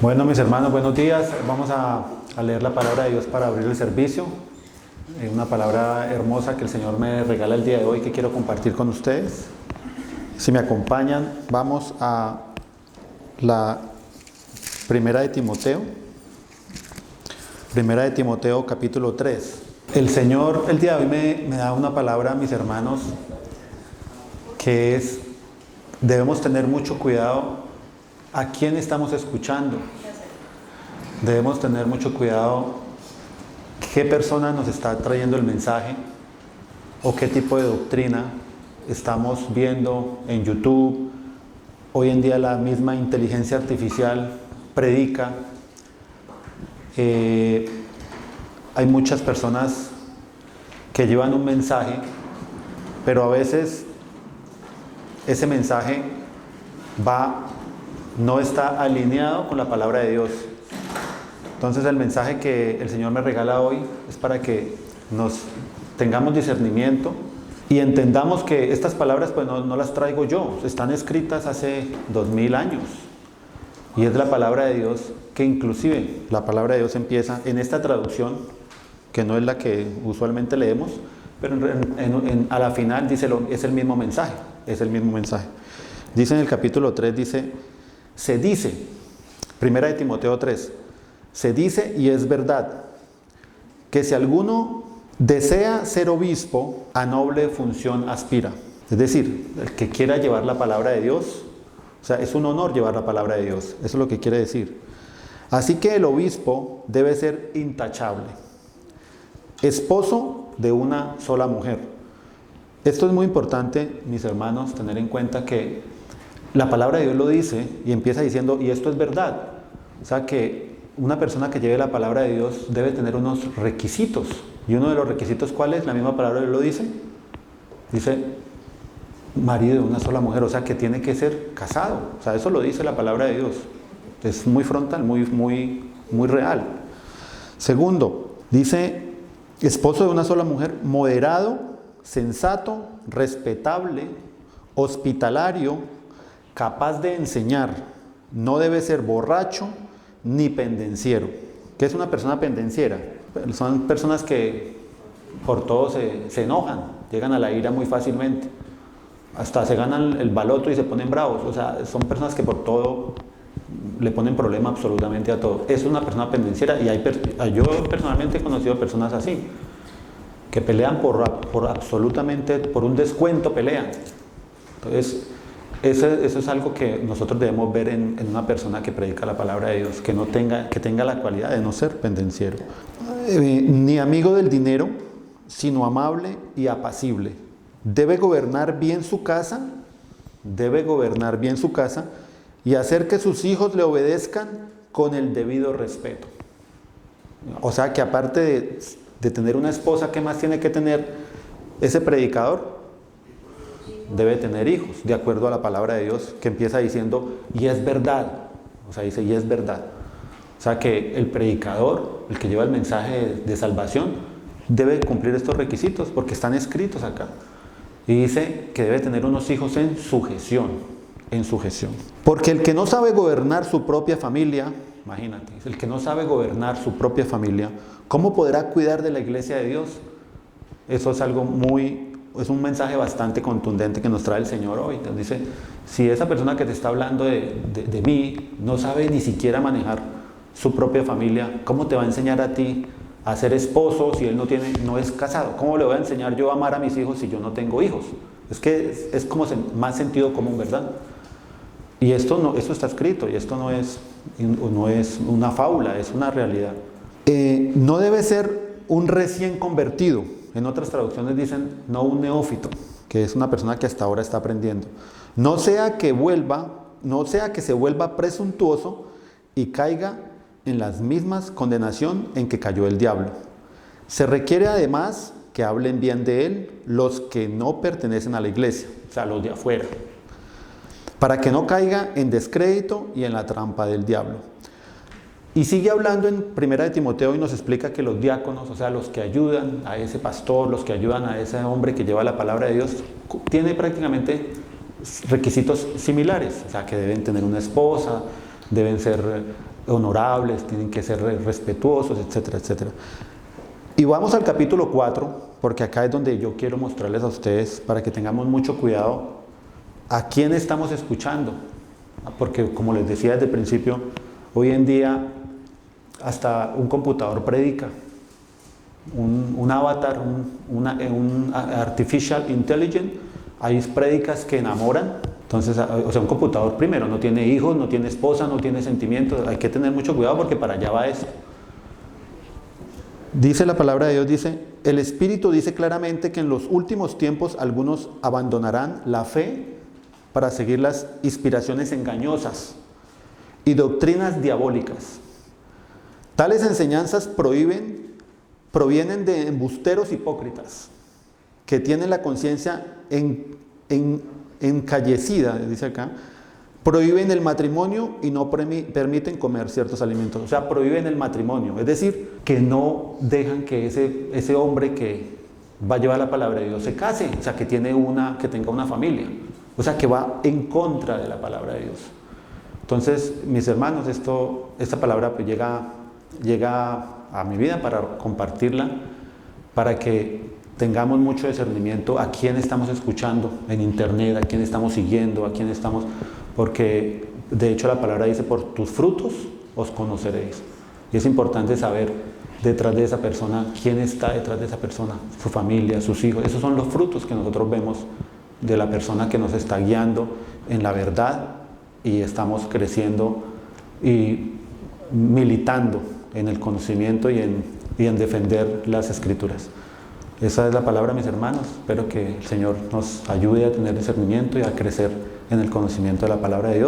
Bueno, mis hermanos, buenos días. Vamos a leer la palabra de Dios para abrir el servicio. Una palabra hermosa que el Señor me regala el día de hoy que quiero compartir con ustedes. Si me acompañan, vamos a la Primera de Timoteo. Primera de Timoteo, capítulo 3. El Señor el día de hoy me da una palabra, mis hermanos, que es: debemos tener mucho cuidado a quién estamos escuchando. Debemos tener mucho cuidado qué persona nos está trayendo el mensaje o qué tipo de doctrina estamos viendo en YouTube. Hoy en día la misma inteligencia artificial predica. Hay muchas personas que llevan un mensaje, pero a veces ese mensaje no está alineado con la palabra de Dios. Entonces el mensaje que el Señor me regala hoy es para que nos tengamos discernimiento y entendamos que estas palabras pues no las traigo yo, están escritas hace 2000 años. Y es la palabra de Dios, que inclusive la palabra de Dios empieza en esta traducción, que no es la que usualmente leemos, pero a la final dice es el mismo mensaje, es el mismo mensaje. Dice en el capítulo 3, se dice, Primera de Timoteo 3, se dice y es verdad, que si alguno desea ser obispo, a noble función aspira. Es decir, el que quiera llevar la palabra de Dios, o sea, es un honor llevar la palabra de Dios, eso es lo que quiere decir. Así que el obispo debe ser intachable, esposo de una sola mujer. Esto es muy importante, mis hermanos, tener en cuenta que la palabra de Dios lo dice y empieza diciendo, y esto es verdad. O sea que una persona que lleve la palabra de Dios debe tener unos requisitos. Y uno de los requisitos, ¿cuál es? La misma palabra de Dios lo dice. Dice, marido de una sola mujer, o sea que tiene que ser casado. O sea, eso lo dice la palabra de Dios. Es muy frontal, muy real. Segundo, dice, esposo de una sola mujer, moderado, sensato, respetable, hospitalario, capaz de enseñar, no debe ser borracho ni pendenciero. ¿Qué es una persona pendenciera? Son personas que por todo se enojan, llegan a la ira muy fácilmente, hasta se ganan el baloto y se ponen bravos. O sea, son personas que por todo le ponen problema absolutamente a todo. Es una persona pendenciera y yo personalmente he conocido personas así, que pelean por absolutamente, por un descuento pelean. Entonces, eso es algo que nosotros debemos ver en una persona que predica la palabra de Dios, que tenga la cualidad de no ser pendenciero. Ni amigo del dinero, sino amable y apacible. Debe gobernar bien su casa y hacer que sus hijos le obedezcan con el debido respeto. O sea que aparte de tener una esposa, ¿qué más tiene que tener ese predicador? Debe tener hijos, de acuerdo a la palabra de Dios, que empieza diciendo, y es verdad. O sea, dice, y es verdad. O sea, que el predicador, el que lleva el mensaje de salvación, debe cumplir estos requisitos, porque están escritos acá. Y dice que debe tener unos hijos en sujeción. Porque el que no sabe gobernar su propia familia, imagínate, el que no sabe gobernar su propia familia, ¿cómo podrá cuidar de la iglesia de Dios? Eso es un mensaje bastante contundente que nos trae el Señor hoy. Entonces dice, si esa persona que te está hablando de mí no sabe ni siquiera manejar su propia familia, ¿cómo te va a enseñar a ti a ser esposo si él no es casado? ¿Cómo le voy a enseñar yo a amar a mis hijos si yo no tengo hijos? Es que es como más sentido común, ¿verdad? Y esto está escrito, y esto no es una fábula, es una realidad. No debe ser un recién convertido. En otras traducciones dicen, no un neófito, que es una persona que hasta ahora está aprendiendo. No sea que se vuelva presuntuoso y caiga en las mismas condenación en que cayó el diablo. Se requiere además que hablen bien de él los que no pertenecen a la iglesia, o sea, los de afuera, para que no caiga en descrédito y en la trampa del diablo. Y sigue hablando en Primera de Timoteo y nos explica que los diáconos, o sea, los que ayudan a ese pastor, los que ayudan a ese hombre que lleva la palabra de Dios, tiene prácticamente requisitos similares. O sea, que deben tener una esposa, deben ser honorables, tienen que ser respetuosos, etcétera, etcétera. Y vamos al capítulo 4, porque acá es donde yo quiero mostrarles a ustedes, para que tengamos mucho cuidado, a quién estamos escuchando. Porque como les decía desde el principio, hoy en día hasta un computador predica, un avatar, un artificial intelligence, hay prédicas que enamoran. Entonces, o sea, un computador primero no tiene hijos, no tiene esposa, no tiene sentimientos, hay que tener mucho cuidado porque para allá va eso. Dice la palabra de Dios, dice, el Espíritu dice claramente que en los últimos tiempos algunos abandonarán la fe para seguir las inspiraciones engañosas y doctrinas diabólicas. Tales enseñanzas provienen de embusteros hipócritas que tienen la conciencia encallecida, dice acá, prohíben el matrimonio y no permiten comer ciertos alimentos. O sea, prohíben el matrimonio, es decir, que no dejan que ese hombre que va a llevar la palabra de Dios se case, o sea, que tenga una familia, o sea, que va en contra de la palabra de Dios. Entonces, mis hermanos, esta palabra pues llega a mi vida para compartirla, para que tengamos mucho discernimiento a quién estamos escuchando en internet, a quién estamos siguiendo, a quién estamos, porque de hecho la palabra dice, por tus frutos os conoceréis. Y es importante saber detrás de esa persona, quién está detrás de esa persona, su familia, sus hijos. Esos son los frutos que nosotros vemos de la persona que nos está guiando en la verdad y estamos creciendo y militando en el conocimiento y en defender las Escrituras. Esa es la palabra, mis hermanos. Espero que el Señor nos ayude a tener discernimiento y a crecer en el conocimiento de la palabra de Dios.